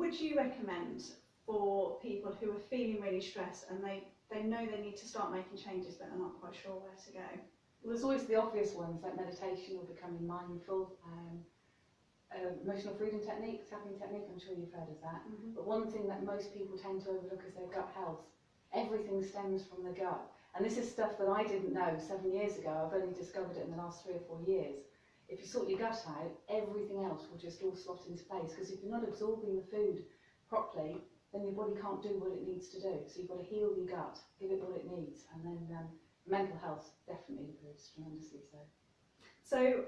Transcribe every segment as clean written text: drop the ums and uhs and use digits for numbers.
would you recommend for people who are feeling really stressed and they know they need to start making changes but they're not quite sure where to go? Well, there's always the obvious ones like meditation or becoming mindful, emotional freedom technique, tapping technique, I'm sure you've heard of that. But one thing that most people tend to overlook is their gut health. Everything stems from the gut. And this is stuff that I didn't know 7 years ago. I've only discovered it in the last 3 or 4 years. If you sort your gut out, everything else will just all slot into place. Because if you're not absorbing the food properly, then your body can't do what it needs to do. So you've got to heal your gut, give it what it needs, and then mental health definitely improves tremendously. So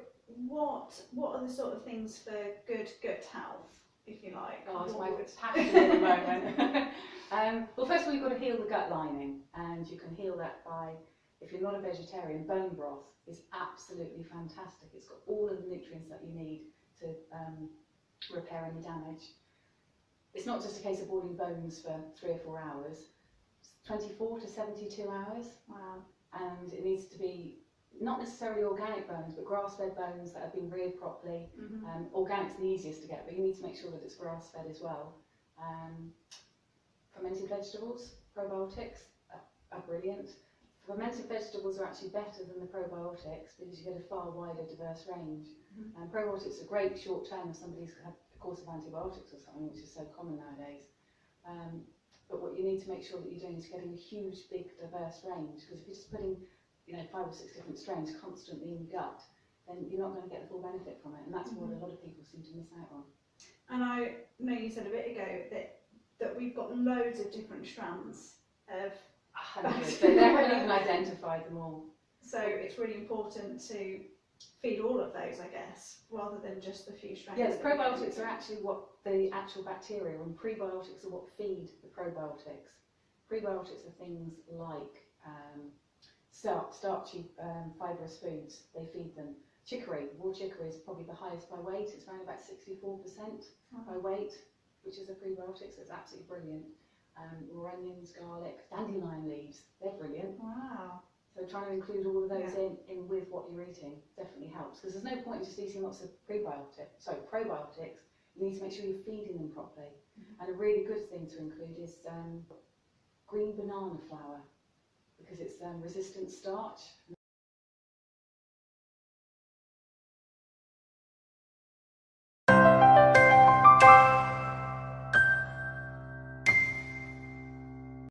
what are the sort of things for good gut health, if you like? Oh, it's my passion at the moment. Well, first of all, you've got to heal the gut lining, and you can heal that by, if you're not a vegetarian, bone broth is absolutely fantastic. It's got all of the nutrients that you need to repair any damage. It's not just a case of boiling bones for 3 or 4 hours. It's 24 to 72 hours. Wow. And it needs to be not necessarily organic bones, but grass-fed bones that have been reared properly. Organic's the easiest to get, but you need to make sure that it's grass-fed as well. Fermented vegetables, probiotics are brilliant. Fermented vegetables are actually better than the probiotics because you get a far wider, diverse range. Probiotics are great short-term if somebody's had a course of antibiotics or something, which is so common nowadays. But what you need to make sure that you're doing is getting a huge, big, diverse range, because if you're just putting 5 or 6 different strains constantly in your gut, then you're not going to get the full benefit from it, and that's what a lot of people seem to miss out on. And I know you said a bit ago that we've got loads of different strands of hundreds. They haven't even identified them all. So it's really important to feed all of those, I guess, rather than just the few strands. Yeah, the probiotics are actually what the actual bacteria, and prebiotics are what feed the probiotics. Prebiotics are things like starchy, fibrous foods. They feed them. Chicory, raw chicory is probably the highest by weight. It's around about 64% by weight, which is a prebiotic, so it's absolutely brilliant. Raw onions, garlic, dandelion leaves, they're brilliant. Wow. So trying to include all of those in with what you're eating definitely helps, because there's no point in just eating lots of probiotics. You need to make sure you're feeding them properly. And a really good thing to include is green banana flour, because it's resistant starch.